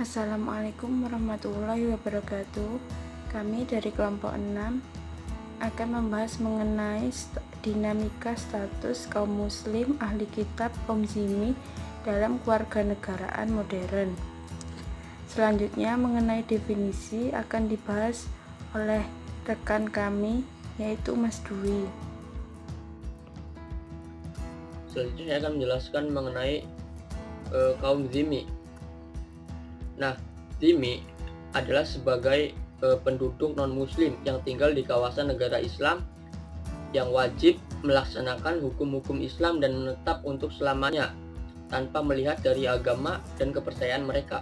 Assalamualaikum warahmatullahi wabarakatuh. Kami dari kelompok 6 akan membahas mengenai dinamika status kaum muslim ahli kitab kaum zimmi dalam kewarganegaraan modern. Selanjutnya mengenai definisi akan dibahas oleh rekan kami, yaitu Mas Dwi. Selanjutnya saya akan menjelaskan mengenai kaum zimmi. Nah, zimmi adalah sebagai penduduk non-muslim yang tinggal di kawasan negara Islam yang wajib melaksanakan hukum-hukum Islam dan menetap untuk selamanya tanpa melihat dari agama dan kepercayaan mereka.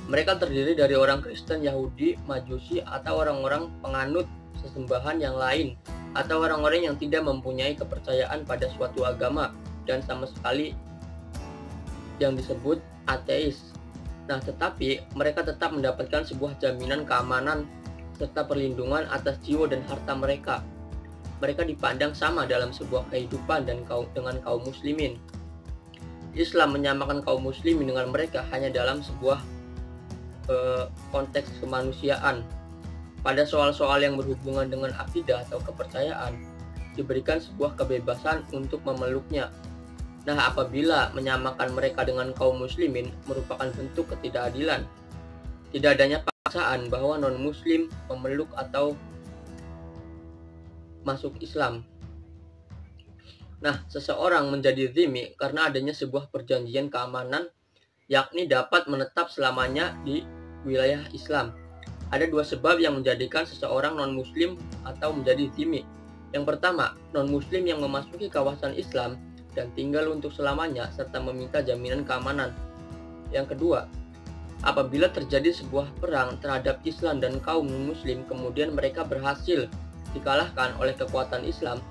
Mereka terdiri dari orang Kristen, Yahudi, Majusi, atau orang-orang penganut sesembahan yang lain, atau orang-orang yang tidak mempunyai kepercayaan pada suatu agama dan sama sekali yang disebut ateis. Nah, tetapi mereka tetap mendapatkan sebuah jaminan keamanan serta perlindungan atas jiwa dan harta mereka. Mereka dipandang sama dalam sebuah kehidupan dengan kaum muslimin. Islam menyamakan kaum muslimin dengan mereka hanya dalam sebuah konteks kemanusiaan. Pada soal-soal yang berhubungan dengan akidah atau kepercayaan, diberikan sebuah kebebasan untuk memeluknya. Nah, apabila menyamakan mereka dengan kaum muslimin merupakan bentuk ketidakadilan. Tidak adanya paksaan bahwa non-muslim memeluk atau masuk Islam. Nah, seseorang menjadi zimmi karena adanya sebuah perjanjian keamanan, yakni dapat menetap selamanya di wilayah Islam. Ada dua sebab yang menjadikan seseorang non-muslim atau menjadi zimmi. Yang pertama, non-muslim yang memasuki kawasan Islam dan tinggal untuk selamanya serta meminta jaminan keamanan. Yang kedua, apabila terjadi sebuah perang terhadap Islam dan kaum non-muslim kemudian mereka berhasil dikalahkan oleh kekuatan Islam,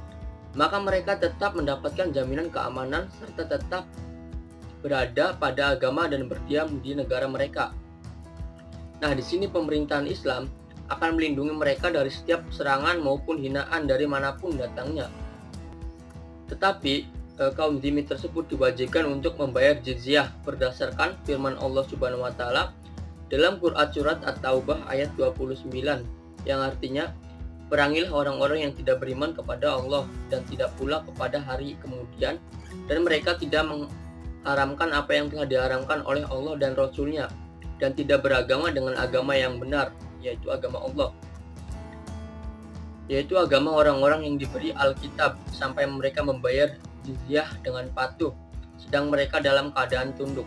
maka mereka tetap mendapatkan jaminan keamanan serta tetap berada pada agama dan berdiam di negara mereka. Nah, di sini pemerintahan Islam akan melindungi mereka dari setiap serangan maupun hinaan dari manapun datangnya. Tetapi kaum zimmi tersebut diwajibkan untuk membayar jizyah berdasarkan firman Allah Subhanahu wa taala dalam Quran surat At-Taubah ayat 29 yang artinya, perangilah orang-orang yang tidak beriman kepada Allah dan tidak pula kepada hari kemudian, dan mereka tidak mengharamkan apa yang telah diharamkan oleh Allah dan Rasul-Nya, dan tidak beragama dengan agama yang benar, yaitu agama Allah, yaitu agama orang-orang yang diberi Alkitab, sampai mereka membayar jizyah dengan patuh, sedang mereka dalam keadaan tunduk.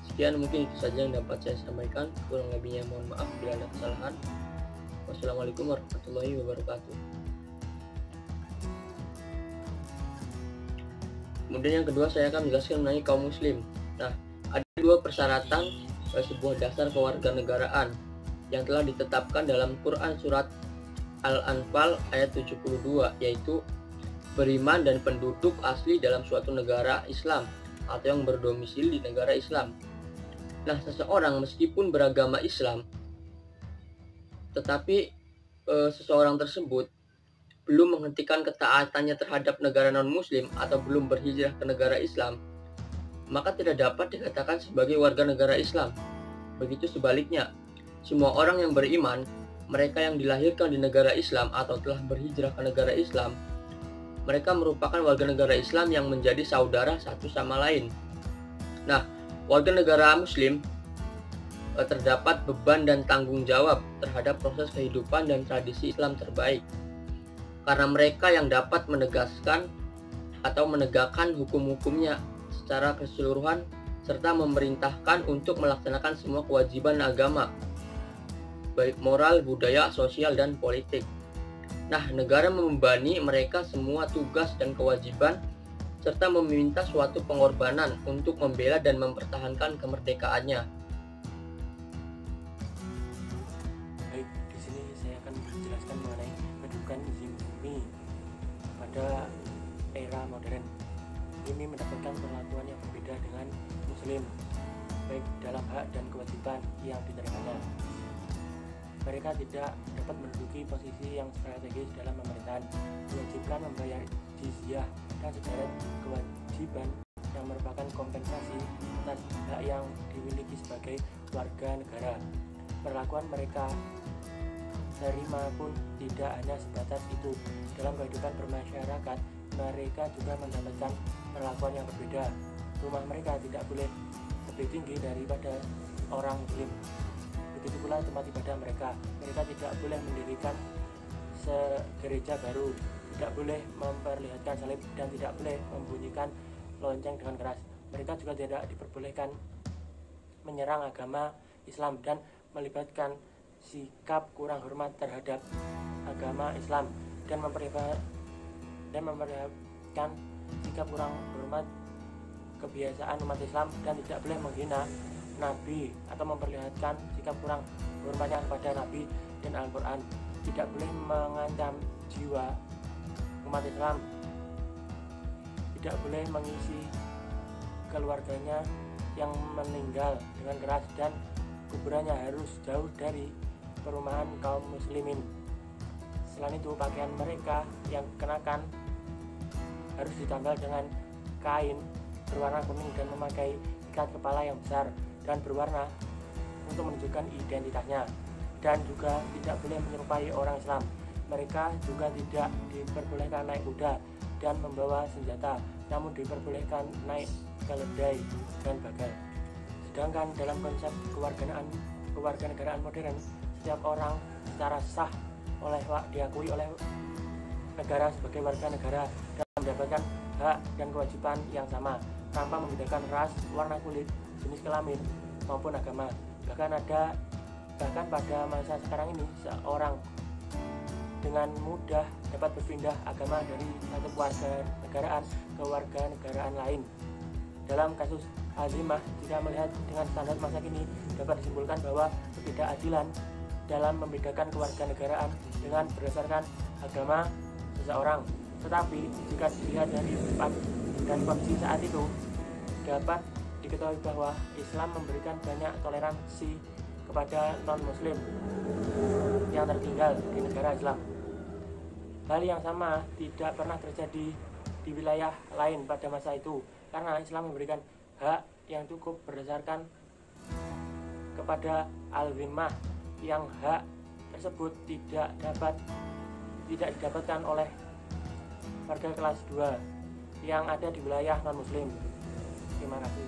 Sekian mungkin itu saja yang dapat saya sampaikan. Kurang lebihnya mohon maaf bila ada kesalahan. Wassalamualaikum warahmatullahi wabarakatuh. Kemudian yang kedua saya akan menjelaskan mengenai kaum muslim. Nah, ada dua persyaratan sebuah dasar kewarganegaraan yang telah ditetapkan dalam Quran surat Al-Anfal ayat 72, yaitu beriman dan penduduk asli dalam suatu negara Islam atau yang berdomisili di negara Islam. Nah, seseorang meskipun beragama Islam, tetapi seseorang tersebut belum menghentikan ketaatannya terhadap negara non-muslim atau belum berhijrah ke negara Islam, maka tidak dapat dikatakan sebagai warga negara Islam. Begitu sebaliknya, semua orang yang beriman, mereka yang dilahirkan di negara Islam atau telah berhijrah ke negara Islam, mereka merupakan warga negara Islam yang menjadi saudara satu sama lain. Nah, warga negara Muslim terdapat beban dan tanggung jawab terhadap proses kehidupan dan tradisi Islam terbaik, karena mereka yang dapat menegaskan atau menegakkan hukum-hukumnya secara keseluruhan serta memerintahkan untuk melaksanakan semua kewajiban agama, baik moral, budaya, sosial, dan politik. Nah, negara membebani mereka semua tugas dan kewajiban serta meminta suatu pengorbanan untuk membela dan mempertahankan kemerdekaannya. Baik, di sini saya akan menjelaskan mengenai kedudukan zimmi pada era modern. Zimmi mendapatkan perlakuan yang berbeda dengan muslim, baik dalam hak dan kewajiban yang diterimanya. Mereka tidak dapat menduduki posisi yang strategis dalam pemerintahan, diwajibkan membayar jizyah dan sederet kewajiban yang yang merupakan kompensasi atas hak yang dimiliki sebagai warga negara. Perlakuan mereka terima pun tidak hanya sebatas itu. Dalam kehidupan bermasyarakat, mereka juga mendapatkan perlakuan yang berbeda. Rumah mereka tidak boleh lebih tinggi daripada orang muslim. Begitu pula tempat ibadah mereka. Mereka tidak boleh mendirikan gereja baru, tidak boleh memperlihatkan salib, dan tidak boleh membunyikan lonceng dengan keras. Mereka juga tidak diperbolehkan menyerang agama Islam dan melibatkan sikap kurang hormat terhadap agama Islam dan memperlihatkan sikap kurang hormat kebiasaan umat Islam, dan tidak boleh menghina Nabi atau memperlihatkan sikap kurang hormatnya kepada Nabi dan Al-Quran. Tidak boleh mengancam jiwa umat Islam, tidak boleh mengisi keluarganya yang meninggal dengan keras, dan kuburannya harus jauh dari perumahan kaum muslimin. Selain itu, pakaian mereka yang dikenakan harus ditambal dengan kain berwarna kuning dan memakai ikat kepala yang besar dan berwarna untuk menunjukkan identitasnya, dan juga tidak boleh menyerupai orang Islam. Mereka juga tidak diperbolehkan naik kuda dan membawa senjata, namun diperbolehkan naik keledai dan bagal. Sedangkan dalam konsep kewarganegaraan modern, setiap orang secara sah diakui oleh negara sebagai warga negara dan mendapatkan hak dan kewajiban yang sama tanpa membedakan ras, warna kulit, jenis kelamin maupun agama. Bahkan pada masa sekarang ini, seorang dengan mudah dapat berpindah agama dari satu kewarganegaraan ke warganegaraan lain. Dalam kasus Azimah, jika melihat dengan standar masa kini, dapat disimpulkan bahwa ketidakadilan dalam membedakan kewarganegaraan dengan berdasarkan agama seseorang. Tetapi jika dilihat dari sifat dan kondisi saat itu, dapat diketahui bahwa Islam memberikan banyak toleransi kepada non-muslim yang tertinggal di negara Islam. Hal yang sama tidak pernah terjadi di wilayah lain pada masa itu, karena Islam memberikan hak yang cukup berdasarkan kepada al-zimmah, yang hak tersebut tidak didapatkan oleh warga kelas 2 yang ada di wilayah non-muslim. Terima kasih.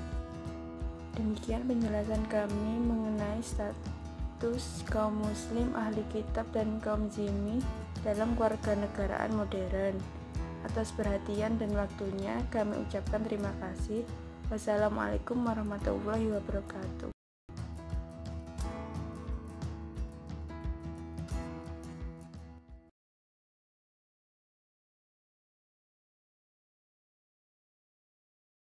Demikian penjelasan kami mengenai status kaum muslim, ahli kitab, dan kaum zimmi dalam kewarganegaraan modern. Atas perhatian dan waktunya kami ucapkan terima kasih. Wassalamualaikum warahmatullahi wabarakatuh.